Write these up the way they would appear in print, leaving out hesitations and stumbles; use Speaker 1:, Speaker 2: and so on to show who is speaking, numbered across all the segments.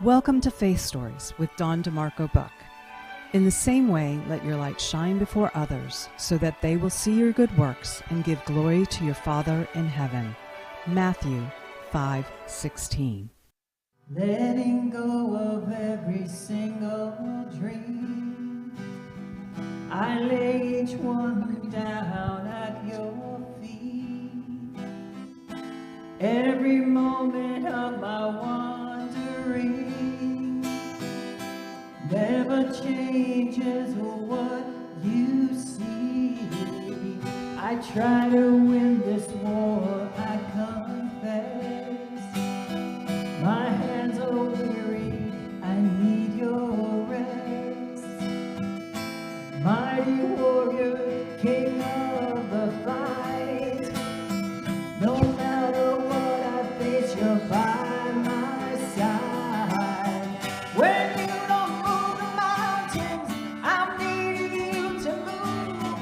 Speaker 1: Welcome to Faith Stories with DeMarco-Book. In the same way, let your light shine before others, so that they will see your good works and give glory to your Father in heaven. Matthew 5:16.
Speaker 2: Letting go of every single dream, I lay each one down at your feet. Every moment of my wandering never changes what you see. I try to win this war, I confess. My hands are weary, I need your rest. Mighty warrior, king of the fight, no matter what I face, you're by my side. When you don't move the mountains, I'm needing you to move.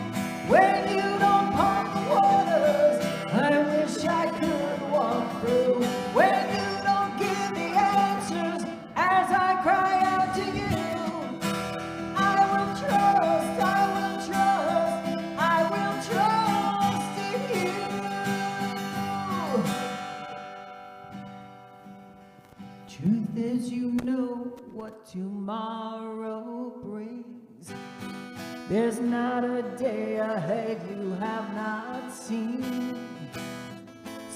Speaker 2: When you don't part the waters, I wish I could walk through. When you don't give the answers as I cry out to you, I will trust, I will trust, I will trust in you. Truth is, you know what tomorrow brings. There's not a day ahead you have not seen.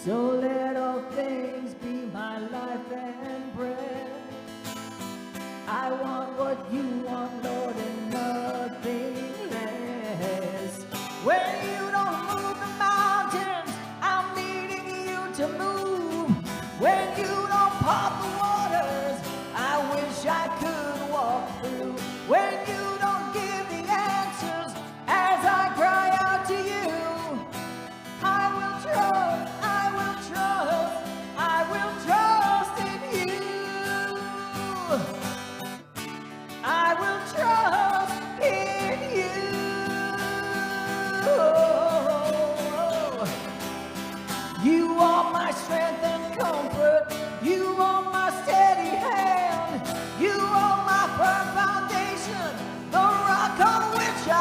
Speaker 2: So let all things be my life and breath. I want what you want, Lord, and nothing less. When you don't move the mountains, I'm needing you to move. When you don't part the waters, I wish I could walk through. When you don't give the answers as I cry out to you, I will trust, I will trust, I will trust in you. I will trust in you. You are my strength and comfort. You are my steady hand. You are my firm foundation, the rock on which I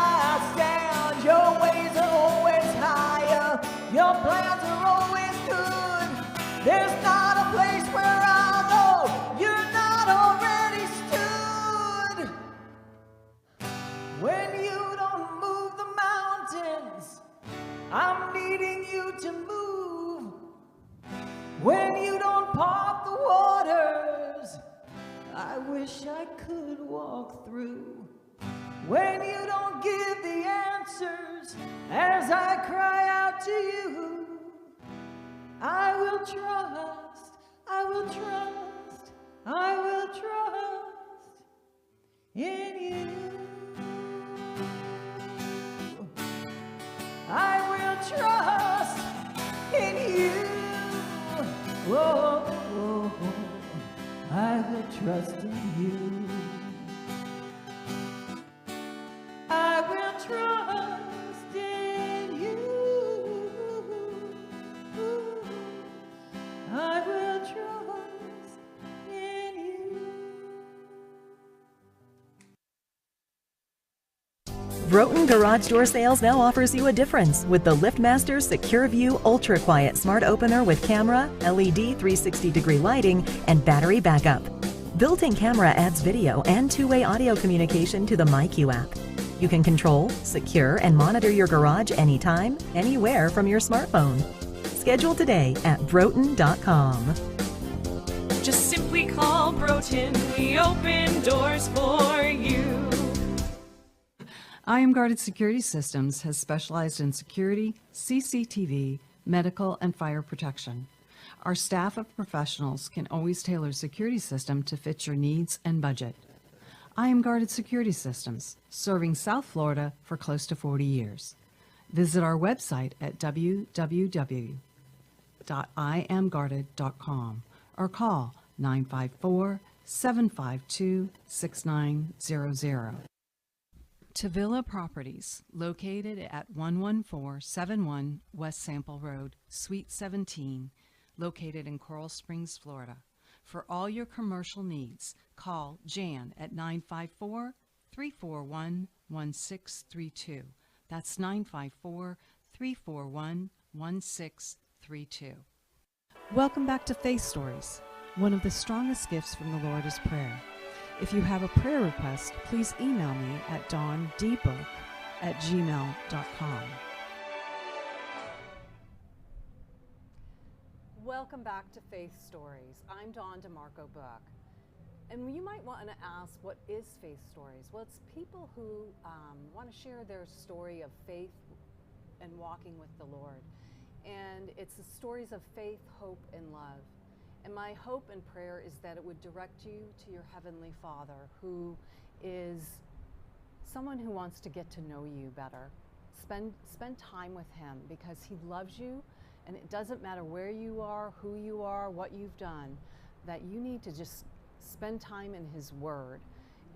Speaker 2: stand. Your ways are always higher. Your plans are always good. There's not a place where I'll go you're not already stood. When you don't move the mountains, I'm needing you to move. When you don't part the waters, I wish I could walk through. When you don't give the answers as I cry out to you, I will trust, I will trust, I will trust in you. I will trust in you. Oh, oh, oh, I will trust in you. I will trust in you. I will trust in you.
Speaker 3: Broughton Garage Door Sales now offers you a difference with the LiftMaster Secure View Ultra Quiet Smart Opener with camera, LED 360-degree lighting, and battery backup. Built-in camera adds video and two-way audio communication to the MyQ app. You can control, secure, and monitor your garage anytime, anywhere from your smartphone. Schedule today at broughton.com.
Speaker 4: Just simply call Broughton. We open doors for you.
Speaker 1: I Am Guarded Security Systems has specialized in security, CCTV, medical, and fire protection. Our staff of professionals can always tailor a security system to fit your needs and budget. I Am Guarded Security Systems, serving South Florida for close to 40 years. Visit our website at www.iamguarded.com or call 954-752-6900. Tavilla Properties, located at 11471 West Sample Road, Suite 17, located in Coral Springs, Florida. For all your commercial needs, call Jan at 954-341-1632. That's 954-341-1632. Welcome back to Faith Stories. One of the strongest gifts from the Lord is prayer. If you have a prayer request, please email me at dawndbook@gmail.com. Welcome back to Faith Stories. I'm Dawn DeMarco-Book. And you might want to ask, what is Faith Stories? Well, it's people who want to share their story of faith and walking with the Lord. And it's the stories of faith, hope, and love. And my hope and prayer is that it would direct you to your Heavenly Father, who is someone who wants to get to know you better. Spend time with Him, because He loves you, and it doesn't matter where you are, who you are, what you've done, that you need to just spend time in His Word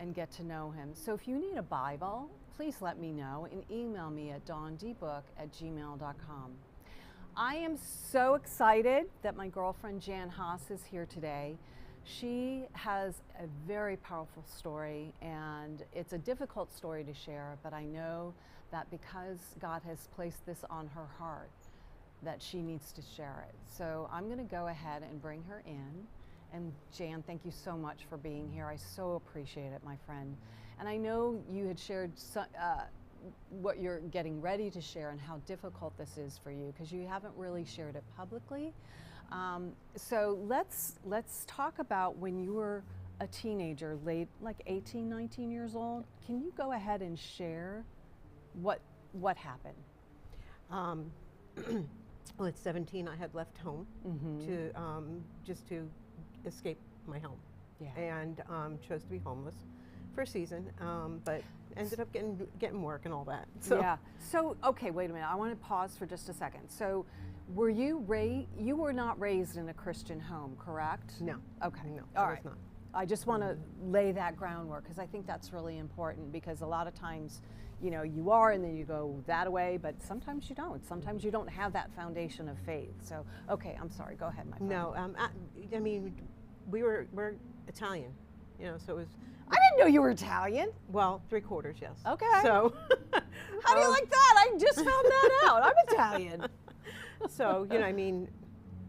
Speaker 1: and get to know Him. So if you need a Bible, please let me know and email me at dawndbook@gmail.com. I am so excited that my girlfriend Jan Haas is here today. She has a very powerful story, and it's a difficult story to share, but I know that because God has placed this on her heart, that she needs to share it. So I'm going to go ahead and bring her in. And Jan, thank you so much for being here. I so appreciate it, my friend. And I know you had shared what you're getting ready to share and how difficult this is for you, because you haven't really shared it publicly. So let's talk about when you were a teenager, like 18, 19 years old. Can you go ahead and share what happened?
Speaker 5: Well, at 17, I had left home to just to escape my home, and chose to be homeless for a season, but ended up getting work and all that. So.
Speaker 1: Yeah. So okay, wait a minute. I want to pause for just a second. So, were you you were not raised in a Christian home, correct?
Speaker 5: No.
Speaker 1: Okay.
Speaker 5: No.
Speaker 1: All
Speaker 5: I
Speaker 1: right.
Speaker 5: was not.
Speaker 1: I just want to lay that groundwork, because I think that's really important, because a lot of times, you know, you are and then you go that way, but sometimes you don't. Sometimes you don't have that foundation of faith. So, okay, I'm sorry. Go ahead, my friend.
Speaker 5: No. I mean, we're Italian, you know, so it was.
Speaker 1: I didn't know you were Italian.
Speaker 5: Well, 3/4, yes.
Speaker 1: Okay.
Speaker 5: So.
Speaker 1: How do you like that? I just found that out. I'm Italian.
Speaker 5: So, you know, I mean,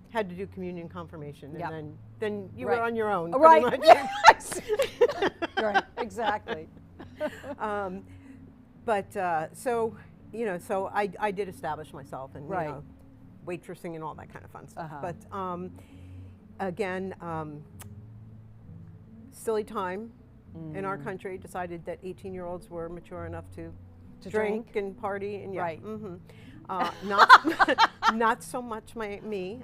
Speaker 5: had to do communion, confirmation, and
Speaker 1: Yep.
Speaker 5: then you
Speaker 1: Right.
Speaker 5: were on your own.
Speaker 1: Right.
Speaker 5: Pretty much.
Speaker 1: Yes. Right. Exactly.
Speaker 5: But so, you know, so I did establish myself, and
Speaker 1: Right.
Speaker 5: you know, waitressing and all that kind of fun stuff.
Speaker 1: Uh-huh.
Speaker 5: But again, silly time in our country, decided that 18-year-olds were mature enough to drink and party, and
Speaker 1: Right.
Speaker 5: Not so much me.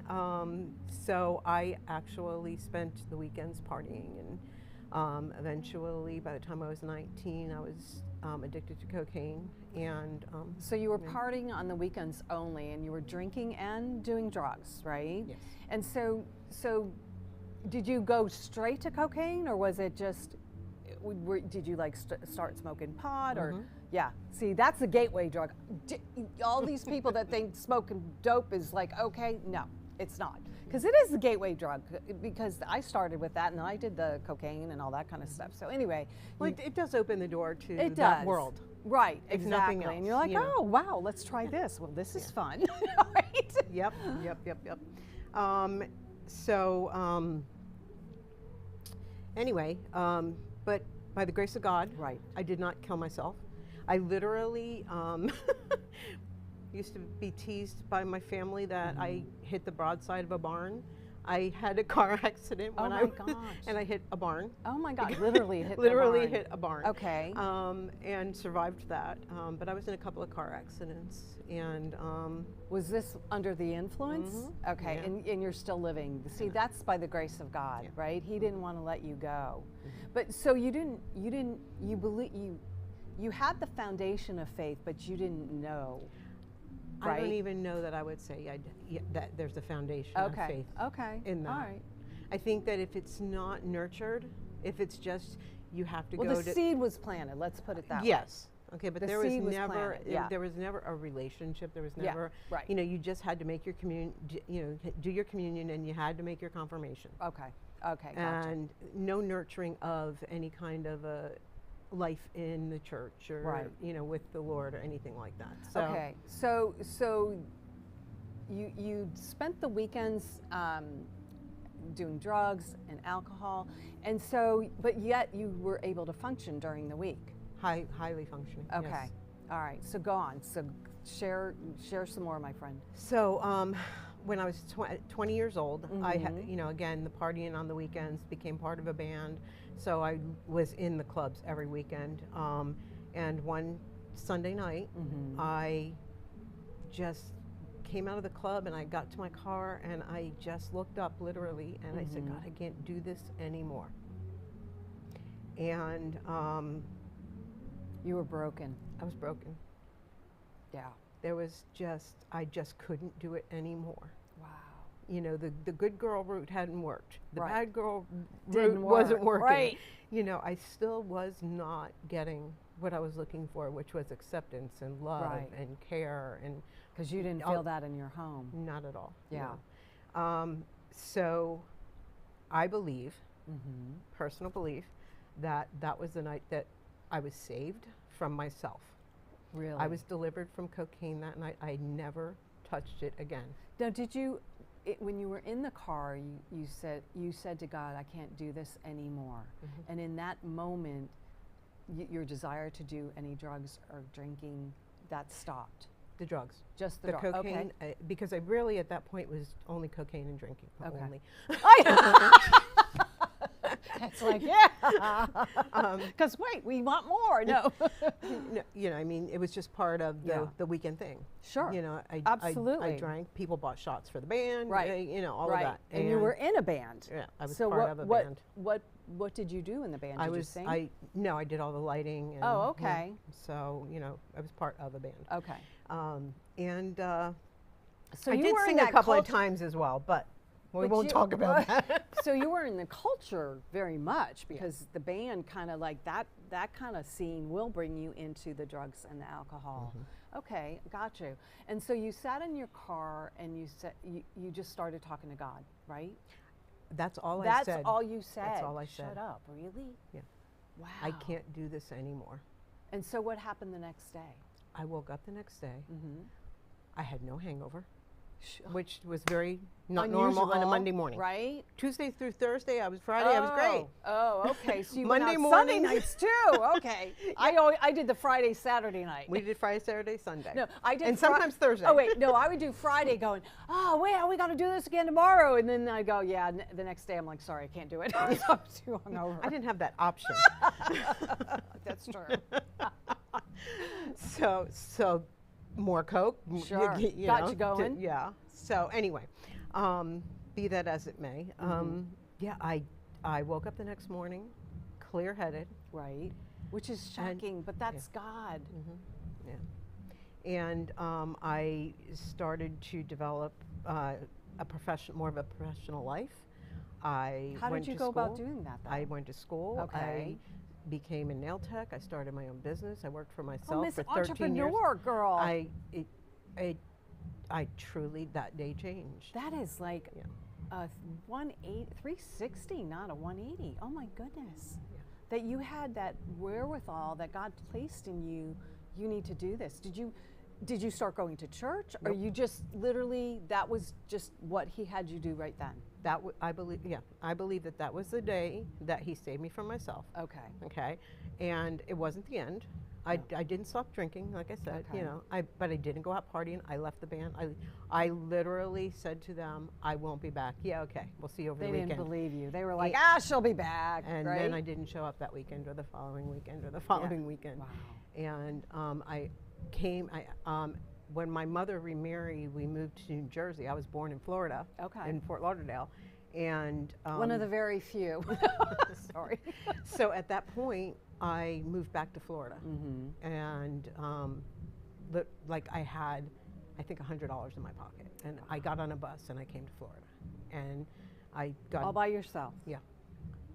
Speaker 5: So I actually spent the weekends partying, and eventually, by the time I was 19, I was addicted to cocaine, and
Speaker 1: So you were partying on the weekends only, and you were drinking and doing drugs, right?
Speaker 5: Yes.
Speaker 1: And so did you go straight to cocaine, or was it just, did you like start smoking pot, or? Yeah, see, that's the gateway drug. All these people that think smoking dope is like, okay, no, it's not. Because it is the gateway drug, because I started with that, and then I did the cocaine and all that kind of stuff. So anyway.
Speaker 5: well, it does open the door to
Speaker 1: It
Speaker 5: that
Speaker 1: does.
Speaker 5: world.
Speaker 1: Right,
Speaker 5: if
Speaker 1: exactly.
Speaker 5: nothing
Speaker 1: And you're
Speaker 5: else,
Speaker 1: like,
Speaker 5: you know.
Speaker 1: oh, wow, let's try this. Well, this is fun, right?
Speaker 5: Yep. Anyway, but by the grace of God,
Speaker 1: Right.
Speaker 5: I did not kill myself. I literally used to be teased by my family that I hit the broadside of a barn. I had a car accident when
Speaker 1: my gosh.
Speaker 5: and I hit a barn.
Speaker 1: Oh my God, literally hit
Speaker 5: Literally
Speaker 1: the barn.
Speaker 5: hit a barn.
Speaker 1: Okay.
Speaker 5: And survived that. But I was in a couple of car accidents, and
Speaker 1: Was this under the influence? Okay,
Speaker 5: Yeah.
Speaker 1: and you're still living. See, that's by the grace of God, right? He didn't want to let you go. But so you had the foundation of faith, but you didn't know, right?
Speaker 5: I don't even know that I would say that there's a foundation of faith in that.
Speaker 1: All right.
Speaker 5: I think that if it's not nurtured, if it's just you have to
Speaker 1: Well,
Speaker 5: go
Speaker 1: the
Speaker 5: to
Speaker 1: seed was planted. Let's put it that way.
Speaker 5: yes. Okay, but
Speaker 1: The
Speaker 5: there was
Speaker 1: seed was
Speaker 5: never
Speaker 1: planted, yeah.
Speaker 5: there was never a relationship. There was
Speaker 1: Yeah,
Speaker 5: never
Speaker 1: right.
Speaker 5: you know, you just had to make your do your communion, and you had to make your confirmation.
Speaker 1: Okay.
Speaker 6: Okay, gotcha.
Speaker 5: And no nurturing of any kind of a life in the church or
Speaker 6: Right.
Speaker 5: with the Lord or anything like that. So
Speaker 6: Okay, so you spent the weekends doing drugs and alcohol, and so, but yet you were able to function during the week.
Speaker 5: highly functioning.
Speaker 6: Okay,
Speaker 5: yes.
Speaker 6: all right. So go on. So share some more, my friend.
Speaker 5: So when I was 20 years old, I had,
Speaker 6: Mm-hmm.
Speaker 5: again, the partying on the weekends became part of a band. So I was in the clubs every weekend. And one Sunday night,
Speaker 6: Mm-hmm.
Speaker 5: I just came out of the club and I got to my car and I just looked up literally and I said,
Speaker 6: Mhm.
Speaker 5: God, I can't do this anymore. And
Speaker 6: You were broken.
Speaker 5: I was broken.
Speaker 6: Yeah.
Speaker 5: There was I just couldn't do it anymore.
Speaker 6: Wow.
Speaker 5: The good girl route hadn't worked. The
Speaker 6: Right.
Speaker 5: bad girl
Speaker 6: Didn't
Speaker 5: route wasn't
Speaker 6: work,
Speaker 5: working.
Speaker 6: right.
Speaker 5: I still was not getting what I was looking for, which was acceptance and love
Speaker 6: Right.
Speaker 5: and care, and
Speaker 6: Because you didn't feel that in your home.
Speaker 5: not at all.
Speaker 6: Yeah.
Speaker 5: No. So I believe,
Speaker 6: Mm-hmm.
Speaker 5: personal belief, that was the night that I was saved from myself.
Speaker 6: Really?
Speaker 5: I was delivered from cocaine that night. I never touched it again.
Speaker 6: Now, did you, when you were in the car, you said to God, I can't do this anymore.
Speaker 5: Mhm.
Speaker 6: And in that moment, your desire to do any drugs or drinking, that stopped.
Speaker 5: The drugs.
Speaker 6: Just the
Speaker 5: The
Speaker 6: drug.
Speaker 5: cocaine, because I really at that point was only cocaine and drinking.
Speaker 6: Okay.
Speaker 5: Only.
Speaker 6: It's like, yeah. Because wait, we want more. No.
Speaker 5: No, I mean, it was just part of
Speaker 6: Yeah.
Speaker 5: the weekend thing.
Speaker 6: Sure.
Speaker 5: I
Speaker 6: Absolutely.
Speaker 5: drank. People bought shots for the band.
Speaker 6: Right.
Speaker 5: All
Speaker 6: right.
Speaker 5: of that.
Speaker 6: And you were in a band.
Speaker 5: Yeah, I was
Speaker 6: so
Speaker 5: part
Speaker 6: what,
Speaker 5: of a
Speaker 6: what,
Speaker 5: band.
Speaker 6: What did you do in the band? Did you sing?
Speaker 5: I did all the lighting. And,
Speaker 6: Oh, okay.
Speaker 5: So I was part of a band.
Speaker 6: Okay.
Speaker 5: And
Speaker 6: So
Speaker 5: I
Speaker 6: you
Speaker 5: did
Speaker 6: were in
Speaker 5: sing a
Speaker 6: that
Speaker 5: couple of
Speaker 6: culture-
Speaker 5: times as well, but we
Speaker 6: But
Speaker 5: won't
Speaker 6: you-
Speaker 5: talk about that.
Speaker 6: So you were in the culture very much because the band kind of like that kind of scene will bring you into the drugs and the alcohol. Okay, got you. And so you sat in your car and you said you just started talking to God, right?
Speaker 5: That's all I
Speaker 6: That's
Speaker 5: said.
Speaker 6: all you said.
Speaker 5: That's all I
Speaker 6: Shut
Speaker 5: said.
Speaker 6: up, really?
Speaker 5: Yeah.
Speaker 6: Wow.
Speaker 5: I can't do this anymore.
Speaker 6: And so what happened the next day?
Speaker 5: I woke up the next day.
Speaker 6: Mm-hmm.
Speaker 5: I had no hangover, which was very not
Speaker 6: Unusual,
Speaker 5: normal on a Monday morning.
Speaker 6: right?
Speaker 5: Tuesday through Thursday, Friday, I was great.
Speaker 6: Oh, okay. So you
Speaker 5: Monday
Speaker 6: went out Sunday
Speaker 5: morning.
Speaker 6: nights too. Okay. I did the Friday, Saturday night.
Speaker 5: We did Friday, Saturday, Sunday.
Speaker 6: No, I did.
Speaker 5: And sometimes Thursday.
Speaker 6: Oh wait, no, I would do Friday, going, oh wait, we got to do this again tomorrow, and then I go, yeah. The next day, I'm like, sorry, I can't do it. I'm too hungover.
Speaker 5: I didn't have that option.
Speaker 6: That's true.
Speaker 5: So more Coke.
Speaker 6: Sure. Got you going.
Speaker 5: Yeah. So anyway, be that as it may, yeah, I woke up the next morning, clear-headed.
Speaker 6: Right. Which is shocking, but that's God.
Speaker 5: Yeah. And I started to develop more of a professional life.
Speaker 6: How did you go about doing that, though?
Speaker 5: I went to school.
Speaker 6: Okay.
Speaker 5: I became a nail tech. I started my own business. I worked for myself
Speaker 6: Oh, Miss
Speaker 5: for 13 years.
Speaker 6: Entrepreneur girl.
Speaker 5: I truly, that day changed.
Speaker 6: That is like
Speaker 5: Yeah.
Speaker 6: a 360, not a 180. Oh my goodness.
Speaker 5: Yeah.
Speaker 6: That you had that wherewithal that God placed in you. You need to do this. Did you start going to church, or
Speaker 5: Nope.
Speaker 6: you just literally that was just what He had you do right then?
Speaker 5: I believe that was the day that He saved me from myself.
Speaker 6: Okay.
Speaker 5: Okay, and it wasn't the end. I didn't stop drinking, like I said,
Speaker 6: Okay.
Speaker 5: but I didn't go out partying. I left the band. I literally said to them, I won't be back. Yeah, okay, we'll see you over
Speaker 6: They
Speaker 5: the weekend.
Speaker 6: didn't believe you. They were like,
Speaker 5: And-
Speaker 6: she'll be back.
Speaker 5: And
Speaker 6: right?
Speaker 5: then I didn't show up that weekend or the following weekend or the following weekend.
Speaker 6: Wow.
Speaker 5: And when my mother remarried, we moved to New Jersey. I was born in Florida,
Speaker 6: Okay.
Speaker 5: in Fort Lauderdale. And
Speaker 6: One of the very few. Sorry.
Speaker 5: so at that point, I moved back to Florida.
Speaker 6: Mm-hmm.
Speaker 5: And I had, I think, $100 in my pocket. And I got on a bus and I came to Florida. And I got,
Speaker 6: All by yourself.
Speaker 5: yeah,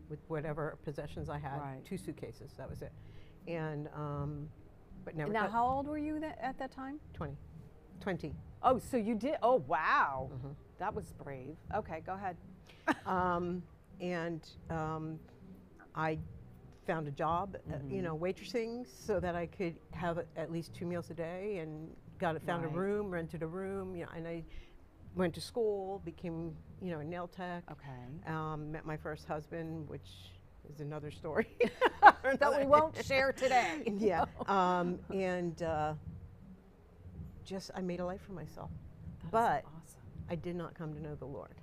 Speaker 5: with whatever possessions I had,
Speaker 6: Right.
Speaker 5: 2 suitcases, that was it. And, but never
Speaker 6: Now,
Speaker 5: got
Speaker 6: how old were you at that time?
Speaker 5: 20.
Speaker 6: Oh, so you did. Oh, wow.
Speaker 5: Mhm.
Speaker 6: That was brave. Okay, go ahead.
Speaker 5: and I found a job, waitressing, so that I could have at least 2 meals a day, and found a
Speaker 6: Right.
Speaker 5: room, rented a room, and I went to school, became, a nail tech.
Speaker 6: Okay.
Speaker 5: Met my first husband, which is another story.
Speaker 6: That we won't share today.
Speaker 5: Yeah. And just, I made a life for myself.
Speaker 6: That's
Speaker 5: But
Speaker 6: awesome.
Speaker 5: I did not come to know the Lord.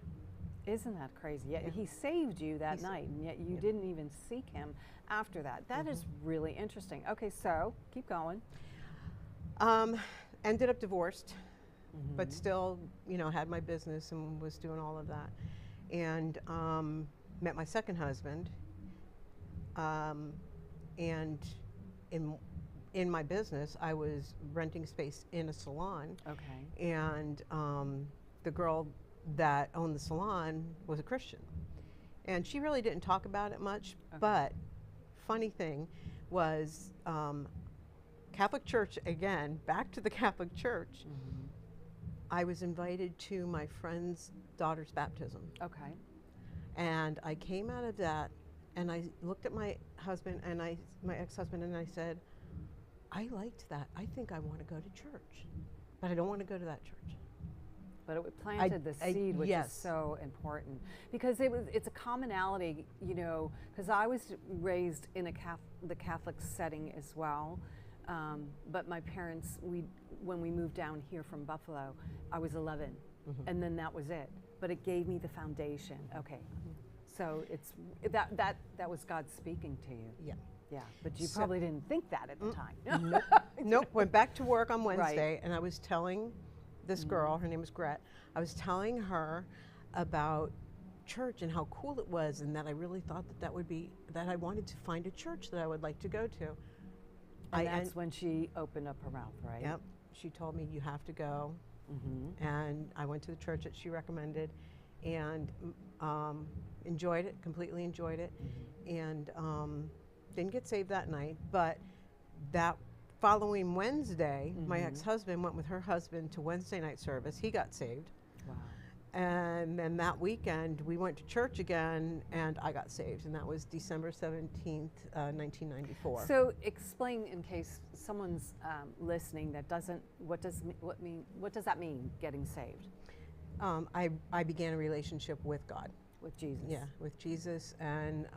Speaker 6: Isn't that crazy? Yet
Speaker 5: Yeah.
Speaker 6: he saved you that
Speaker 5: He sa-
Speaker 6: night, and yet you
Speaker 5: yeah.
Speaker 6: didn't even seek him after that. That is really interesting. Okay, so keep going.
Speaker 5: Ended up divorced, but still, had my business and was doing all of that. And met my second husband. And in my business, I was renting space in a salon.
Speaker 6: Okay.
Speaker 5: And the girl that owned the salon was a Christian. And she really didn't talk about it much, but funny thing was Catholic Church, again, back to the Catholic Church, I was invited to my friend's daughter's baptism.
Speaker 6: Okay.
Speaker 5: And I came out of that, and I looked at my husband, and my ex-husband, and I said, I liked that. I think I want to go to church, but I don't want to go to that church.
Speaker 6: But it planted the seed, which
Speaker 5: yes.
Speaker 6: is so important, because it's a commonality, because I was raised in the Catholic setting as well. But my parents, when we moved down here from Buffalo, I was 11, and then that was it. But it gave me the foundation. Okay, so it's that was God speaking to you.
Speaker 5: Yeah.
Speaker 6: Yeah, but you
Speaker 5: So-
Speaker 6: probably didn't think that at the time.
Speaker 5: Nope. Nope. Went back to work on Wednesday, and I was telling this girl, her name was Gret, I was telling her about church and how cool it was, and that I really thought that that I wanted to find a church that I would like to go to.
Speaker 6: And that's when she opened up her mouth, right?
Speaker 5: Yep. She told me, you have to go. And I went to the church that she recommended, and enjoyed it, completely enjoyed it. And didn't get saved that night, but that following Wednesday, my ex-husband went with her husband to Wednesday night service. He got saved.
Speaker 6: Wow.
Speaker 5: And then that weekend, we went to church again, and I got saved, and that was December 17th, 1994.
Speaker 6: So explain, in case someone's listening that doesn't, what does that mean, getting saved?
Speaker 5: I began a relationship with God.
Speaker 6: With Jesus.
Speaker 5: Yeah, with Jesus, and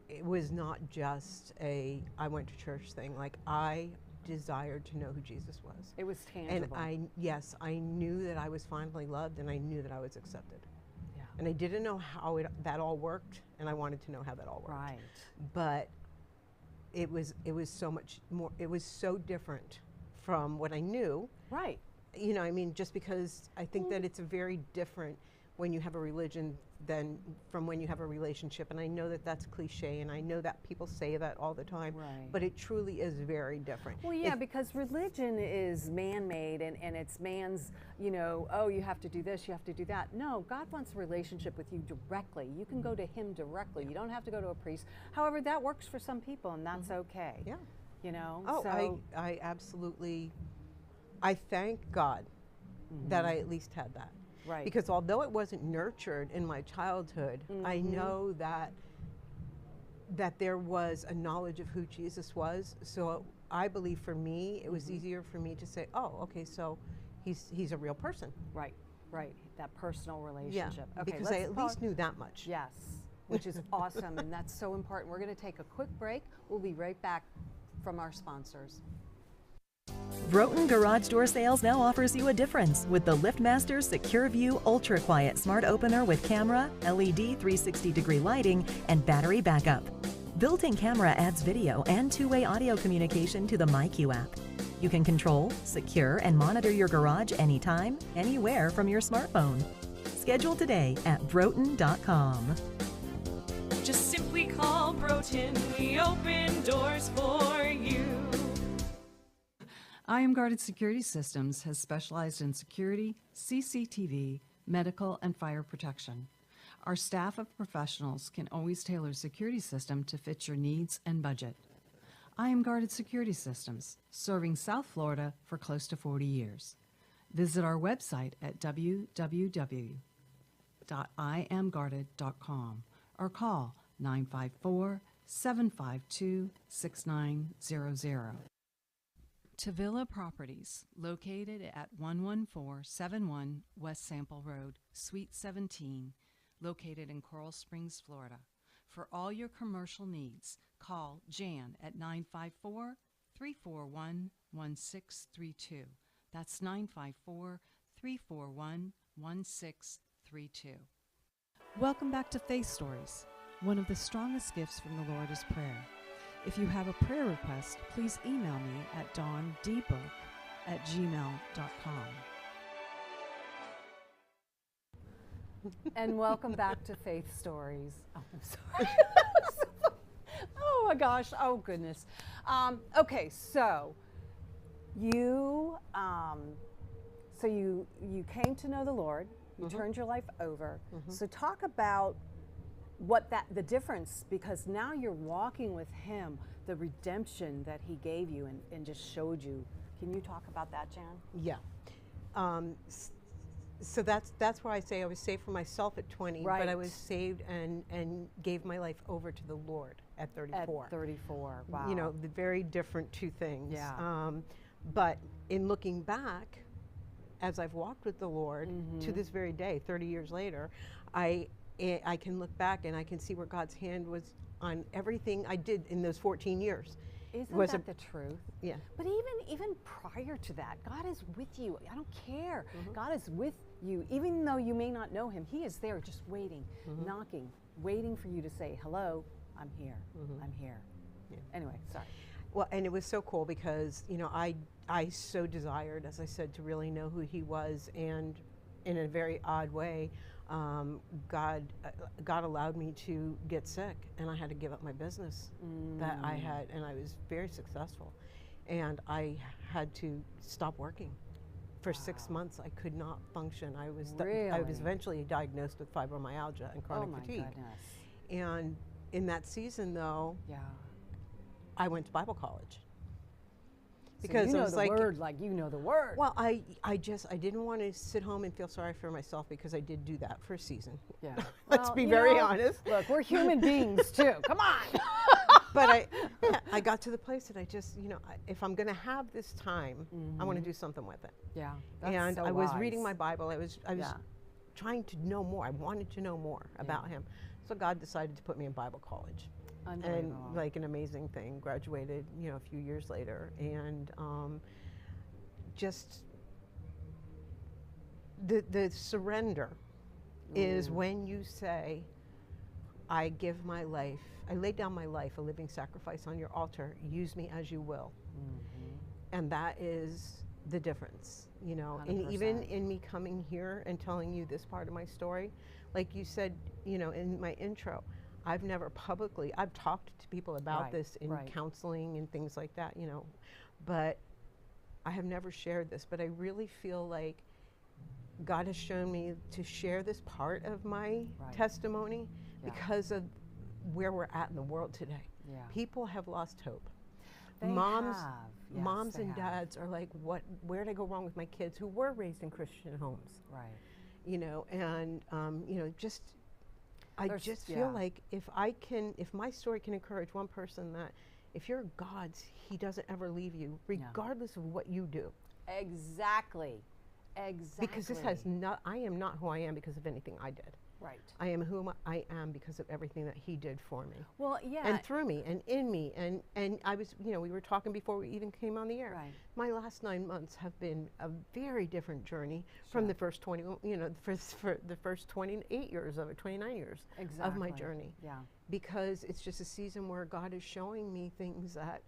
Speaker 5: it was not just a I went to church thing. Like, I desired to know who Jesus was.
Speaker 6: It was tangible.
Speaker 5: And I knew that I was finally loved, and I knew that I was accepted.
Speaker 6: Yeah.
Speaker 5: And I didn't know how that all worked, and I wanted to know how that all worked.
Speaker 6: Right.
Speaker 5: But it was so much more. It was so different from what I knew.
Speaker 6: Right.
Speaker 5: Just because I think that it's very different when you have a religion than from when you have a relationship. And I know that that's cliche, and I know that people say that all the time,
Speaker 6: Right.
Speaker 5: but it truly is very different.
Speaker 6: Well, yeah, because religion is man-made, and it's man's, oh, you have to do this, you have to do that. No, God wants a relationship with you directly. You can go to him directly. You don't have to go to a priest. However, that works for some people, and that's okay.
Speaker 5: Yeah.
Speaker 6: Oh,
Speaker 5: So I absolutely, I thank God that I at least had that.
Speaker 6: Right.
Speaker 5: Because although it wasn't nurtured in my childhood, I know that there was a knowledge of who Jesus was. So I believe for me, it was easier for me to say, oh, okay, so he's a real person.
Speaker 6: Right. That personal relationship.
Speaker 5: Yeah,
Speaker 6: Okay,
Speaker 5: because I
Speaker 6: let's
Speaker 5: at
Speaker 6: pause.
Speaker 5: least knew that much.
Speaker 6: Yes, which is awesome, and that's so important. We're going to take a quick break. We'll be right back from our sponsors.
Speaker 3: Broughton Garage Door Sales now offers you a difference with the LiftMaster Secure View Ultra Quiet Smart Opener with camera, LED 360-degree lighting, and battery backup. Built-in camera adds video and two-way audio communication to the MyQ app. You can control, secure, and monitor your garage anytime, anywhere from your smartphone. Schedule today at broughton.com.
Speaker 4: Just simply call Broughton. We open doors for you.
Speaker 1: I Am Guarded Security Systems has specialized in security, CCTV, medical, and fire protection. Our staff of professionals can always tailor security system to fit your needs and budget. I Am Guarded Security Systems, serving South Florida for close to 40 years. Visit our website at www.iamguarded.com. www.iamguarded.com or call 954-752-6900. Tavilla Properties, located at 11471 West Sample Road, Suite 17, located in Coral Springs, Florida. For all your commercial needs, call Jan at 954-341-1632. That's 954-341-1632. Welcome back to Faith Stories. One of the strongest gifts from the Lord is prayer. If you have a prayer request, please email me at dawndbook@gmail.com.
Speaker 6: And welcome back to Faith Stories. Oh, I'm sorry. Oh my gosh. Oh goodness. Okay, so you came to know the Lord. You turned your life over. So talk about what the difference, because now you're walking with Him, the redemption that He gave you and just showed you. Can you talk about that, Jan?
Speaker 5: Yeah. So that's why I say I was saved for myself at 20,
Speaker 6: Right.
Speaker 5: but I was saved and gave my life over to the Lord at 34.
Speaker 6: At 34, wow.
Speaker 5: You know, the very different two things.
Speaker 6: Yeah.
Speaker 5: But in looking back, as I've walked with the Lord to this very day, 30 years later, I can look back and I can see where God's hand was on everything I did in those 14 years.
Speaker 6: Isn't
Speaker 5: was
Speaker 6: that the truth?
Speaker 5: Yeah.
Speaker 6: But even prior to that, God is with you. I don't care. God is with you. Even though you may not know Him, He is there just waiting, knocking, waiting for you to say, hello, I'm here. I'm here.
Speaker 5: Yeah.
Speaker 6: Anyway, sorry.
Speaker 5: Well, and it was so cool because, you know, I so desired, as I said, to really know who He was, and in a very odd way, God allowed me to get sick, and I had to give up my business that I had, and I was very successful, and I had to stop working. For 6 months, I could not function. I was eventually diagnosed with fibromyalgia and chronic fatigue.
Speaker 6: Goodness.
Speaker 5: And in that season, though,
Speaker 6: Yeah.
Speaker 5: I went to Bible college.
Speaker 6: Because you know
Speaker 5: I was
Speaker 6: the
Speaker 5: like,
Speaker 6: word like you know the word.
Speaker 5: well, I didn't want to sit home and feel sorry for myself, because I did do that for a season.
Speaker 6: Yeah.
Speaker 5: Let's
Speaker 6: Well,
Speaker 5: be
Speaker 6: you
Speaker 5: very
Speaker 6: know,
Speaker 5: honest.
Speaker 6: Look, we're human beings too. Come on.
Speaker 5: But I got to the place that I just, you know, if I'm going to have this time, I want to do something with it.
Speaker 6: Yeah.
Speaker 5: And
Speaker 6: so
Speaker 5: I was
Speaker 6: wise.
Speaker 5: reading my Bible. I was
Speaker 6: Yeah.
Speaker 5: trying to know more. I wanted to know more about Him. So God decided to put me in Bible college. And
Speaker 6: Unbelievable.
Speaker 5: like an amazing thing, graduated, you know, a few years later, and just the surrender is when you say, I give my life, I lay down my life, a living sacrifice on your altar, use me as you will. And that is the difference, you know. And even
Speaker 6: 100%.
Speaker 5: in me coming here and telling you this part of my story, like you said, you know, in my intro, I've never publicly, I've talked to people about
Speaker 6: Right,
Speaker 5: this in
Speaker 6: right.
Speaker 5: counseling and things like that, you know, but I have never shared this. But I really feel like God has shown me to share this part of my
Speaker 6: Right.
Speaker 5: testimony
Speaker 6: Yeah.
Speaker 5: because of where we're at in the world today.
Speaker 6: Yeah.
Speaker 5: People have lost hope.
Speaker 6: They
Speaker 5: moms
Speaker 6: have. Yes,
Speaker 5: moms
Speaker 6: they
Speaker 5: and
Speaker 6: have.
Speaker 5: dads are like, where did I go wrong with my kids who were raised in Christian homes?
Speaker 6: Right.
Speaker 5: You know, and you know, I
Speaker 6: There's-
Speaker 5: just feel
Speaker 6: yeah.
Speaker 5: like if my story can encourage one person, that if you're God's, He doesn't ever leave you, regardless of what you do.
Speaker 6: Exactly. Exactly.
Speaker 5: Because I am not who I am because of anything I did.
Speaker 6: Right.
Speaker 5: I am who I am because of everything that He did for me.
Speaker 6: Well, yeah.
Speaker 5: And through me and in me, and I was, you know, we were talking before we even came on the air.
Speaker 6: Right.
Speaker 5: My last 9 months have been a very different journey from the first 20, you know, for the first 28 years of it, 29 years of my
Speaker 6: Exactly.
Speaker 5: journey.
Speaker 6: Yeah.
Speaker 5: Because it's just a season where God is showing me things that,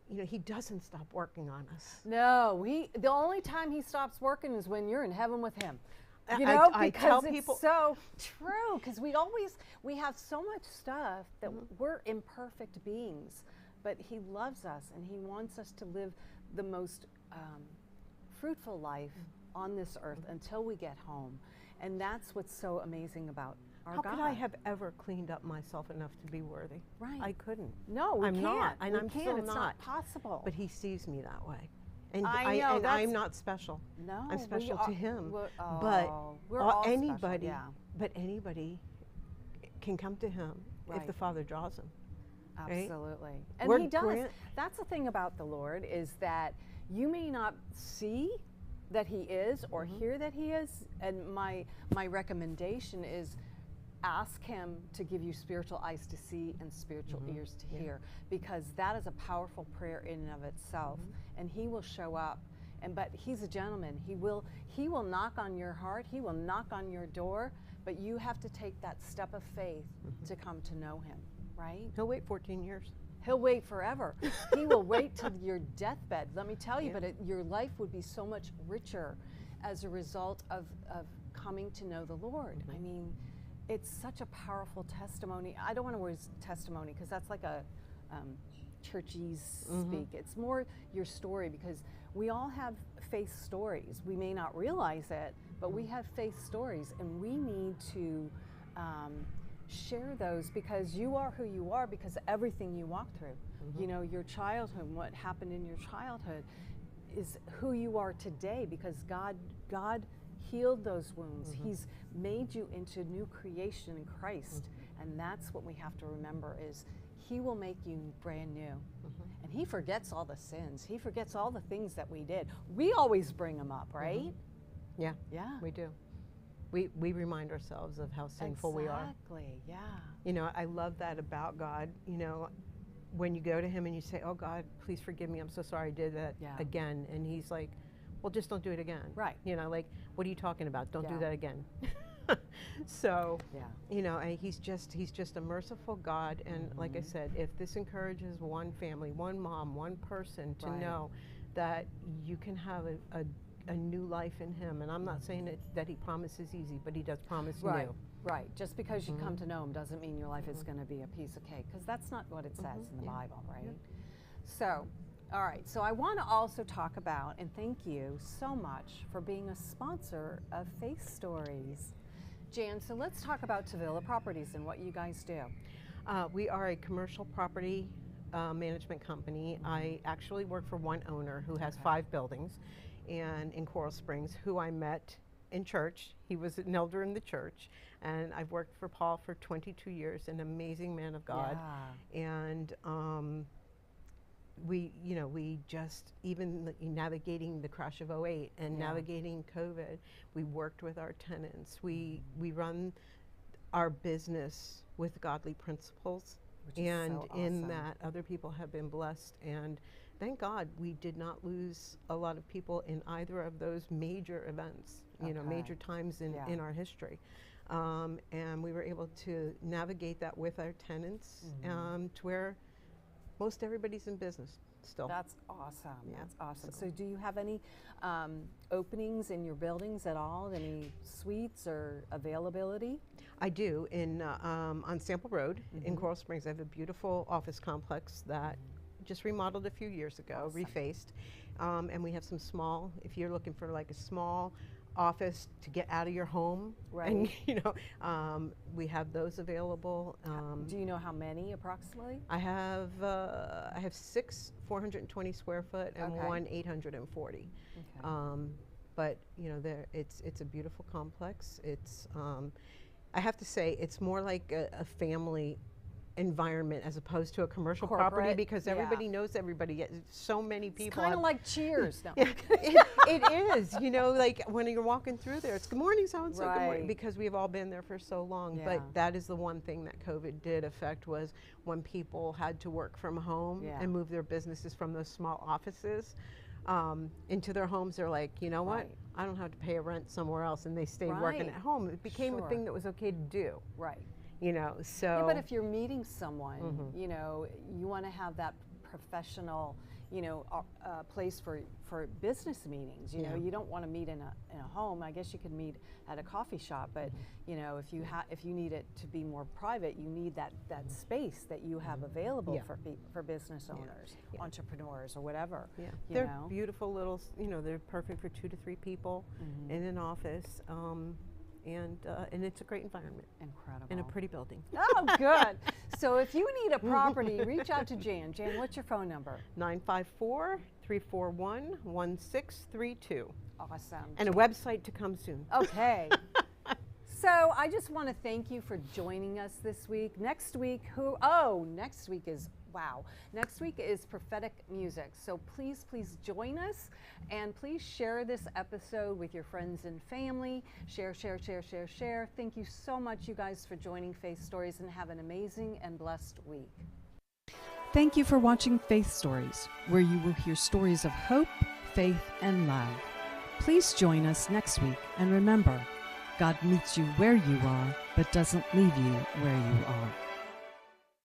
Speaker 5: you know, He doesn't stop working on us.
Speaker 6: No, the only time He stops working is when you're in heaven with Him. You
Speaker 5: I-
Speaker 6: know,
Speaker 5: I
Speaker 6: because
Speaker 5: tell
Speaker 6: it's
Speaker 5: people-
Speaker 6: so true. Because we have so much stuff that we're imperfect beings, but He loves us and He wants us to live the most fruitful life on this earth until we get home, and that's what's so amazing about our
Speaker 5: How
Speaker 6: God.
Speaker 5: could I have ever cleaned up myself enough to be worthy?
Speaker 6: Right.
Speaker 5: I couldn't.
Speaker 6: No, we
Speaker 5: I'm
Speaker 6: can't.
Speaker 5: not, and
Speaker 6: we
Speaker 5: I'm
Speaker 6: can't.
Speaker 5: still
Speaker 6: It's not possible.
Speaker 5: But He sees me that way. And
Speaker 6: I know,
Speaker 5: and
Speaker 6: that's-
Speaker 5: I'm not special.
Speaker 6: No,
Speaker 5: I'm
Speaker 6: we
Speaker 5: special
Speaker 6: are-
Speaker 5: to Him.
Speaker 6: we're-
Speaker 5: But
Speaker 6: we're all special,
Speaker 5: anybody
Speaker 6: yeah.
Speaker 5: but anybody can come to him if
Speaker 6: Right.
Speaker 5: the Father draws them. Right?
Speaker 6: Absolutely. And
Speaker 5: We're
Speaker 6: he does.
Speaker 5: grant-
Speaker 6: That's the thing about the Lord, is that you may not see that he is or hear that he is. And my recommendation is ask him to give you spiritual eyes to see and spiritual ears to hear, because that is a powerful prayer in and of itself. And he will show up. But he's a gentleman. He will knock on your heart. He will knock on your door, but you have to take that step of faith to come to know him, right?
Speaker 5: He'll wait 14 years.
Speaker 6: He'll wait forever. He will wait till your deathbed. Let me tell you, but your life would be so much richer as a result of coming to know the Lord. I mean, it's such a powerful testimony. I don't want to use testimony because that's like a churchy speak. It's more your story, because we all have faith stories. We may not realize it, but we have faith stories, and we need to share those, because you are who you are because of everything you walked through. You know, your childhood, what happened in your childhood is who you are today, because God healed those wounds. He's made you into new creation in Christ. And that's what we have to remember, is he will make you brand new. And he forgets all the sins. He forgets all the things that we did. We always bring them up, right?
Speaker 5: Yeah,
Speaker 6: Yeah.
Speaker 5: we do. We remind ourselves of how sinful we are.
Speaker 6: Exactly, yeah.
Speaker 5: You know, I love that about God. You know, when you go to him and you say, oh God, please forgive me, I'm so sorry I did that again. And he's like, well, just don't do it again.
Speaker 6: Right.
Speaker 5: You know, like, what are you talking about? Don't do
Speaker 6: Yeah.
Speaker 5: that again. So,
Speaker 6: Yeah.
Speaker 5: you know, and he's just a merciful God. And like I said, if this encourages one family, one mom, one person to
Speaker 6: Right.
Speaker 5: know that you can have a new life in him. And I'm not saying that he promises easy, but he does promise
Speaker 6: Right,
Speaker 5: new.
Speaker 6: right. Just because you come to know him doesn't mean your life is going to be a piece of cake, because that's not what it says in the Bible, right? So, all right. So I want to also talk about, and thank you so much for being a sponsor of Faith Stories. Jan, so let's talk about Tavilla Properties and what you guys do.
Speaker 5: We are a commercial property management company. I actually work for one owner who has 5 buildings, and in Coral Springs, who I met in church. He was an elder in the church, and I've worked for Paul for 22 years, an amazing man of God. And we just, even navigating the crash of '08 and navigating COVID, we worked with our tenants. We run our business with godly principles,
Speaker 6: Which is
Speaker 5: and
Speaker 6: so
Speaker 5: in
Speaker 6: awesome.
Speaker 5: that other people have been blessed. And thank God we did not lose a lot of people in either of those major events, you know,
Speaker 6: Okay.
Speaker 5: major times in
Speaker 6: Yeah.
Speaker 5: in our history. And we were able to navigate that with our tenants, to where most everybody's in business still.
Speaker 6: That's awesome.
Speaker 5: Yeah,
Speaker 6: That's awesome. So do you have any openings in your buildings at all? Any suites or availability?
Speaker 5: I do. On Sample Road in Coral Springs, I have a beautiful office complex that just remodeled a few years ago, refaced. And we have some small, if you're looking for like a small office to get out of your home, and we have those available.
Speaker 6: Do you know how many approximately?
Speaker 5: I have 6 420 square foot and
Speaker 6: Okay.
Speaker 5: 1 840.
Speaker 6: Okay.
Speaker 5: But it's a beautiful complex. It's I have to say it's more like a family environment as opposed to a commercial property,
Speaker 6: Corporate,
Speaker 5: because everybody knows everybody. So many
Speaker 6: It's
Speaker 5: people.
Speaker 6: kind of
Speaker 5: have-
Speaker 6: like Cheers. No.
Speaker 5: it is, like when you're walking through there, it's good morning, so and so, good morning,
Speaker 6: Right.
Speaker 5: because we've all been there for so long.
Speaker 6: Yeah.
Speaker 5: But that is the one thing that COVID did affect, was when people had to work from home
Speaker 6: Yeah.
Speaker 5: and move their businesses from those small offices into their homes. They're like, you know what?
Speaker 6: Right.
Speaker 5: I don't have to pay a rent somewhere else, and they stayed working
Speaker 6: Right.
Speaker 5: at home. It became a
Speaker 6: Sure.
Speaker 5: thing that was okay to do,
Speaker 6: Right.
Speaker 5: So.
Speaker 6: Yeah, but if you're meeting someone, you want to have that professional, place for business meetings.
Speaker 5: Yeah.
Speaker 6: You don't want to meet in a home. I guess you could meet at a coffee shop, but if you need it to be more private, you need that space that you have available
Speaker 5: Yeah.
Speaker 6: for business owners, entrepreneurs, or whatever.
Speaker 5: Yeah,
Speaker 6: you
Speaker 5: they're
Speaker 6: know?
Speaker 5: beautiful little, they're perfect for 2 to 3 people in an office, and it's a great environment
Speaker 6: Incredible.
Speaker 5: and a pretty building.
Speaker 6: Oh, good. So if you need a property, reach out to Jan. Jan, what's your phone number?
Speaker 5: 954-341-1632.
Speaker 6: Awesome.
Speaker 5: And a website to come soon.
Speaker 6: Okay. So I just want to thank you for joining us this week. Next week, next week is, wow. Next week is prophetic music. So please join us, and please share this episode with your friends and family. Share. Thank you so much, you guys, for joining Faith Stories, and have an amazing and blessed week.
Speaker 1: Thank you for watching Faith Stories, where you will hear stories of hope, faith, and love. Please join us next week, and remember, God meets you where you are, but doesn't leave you where you are.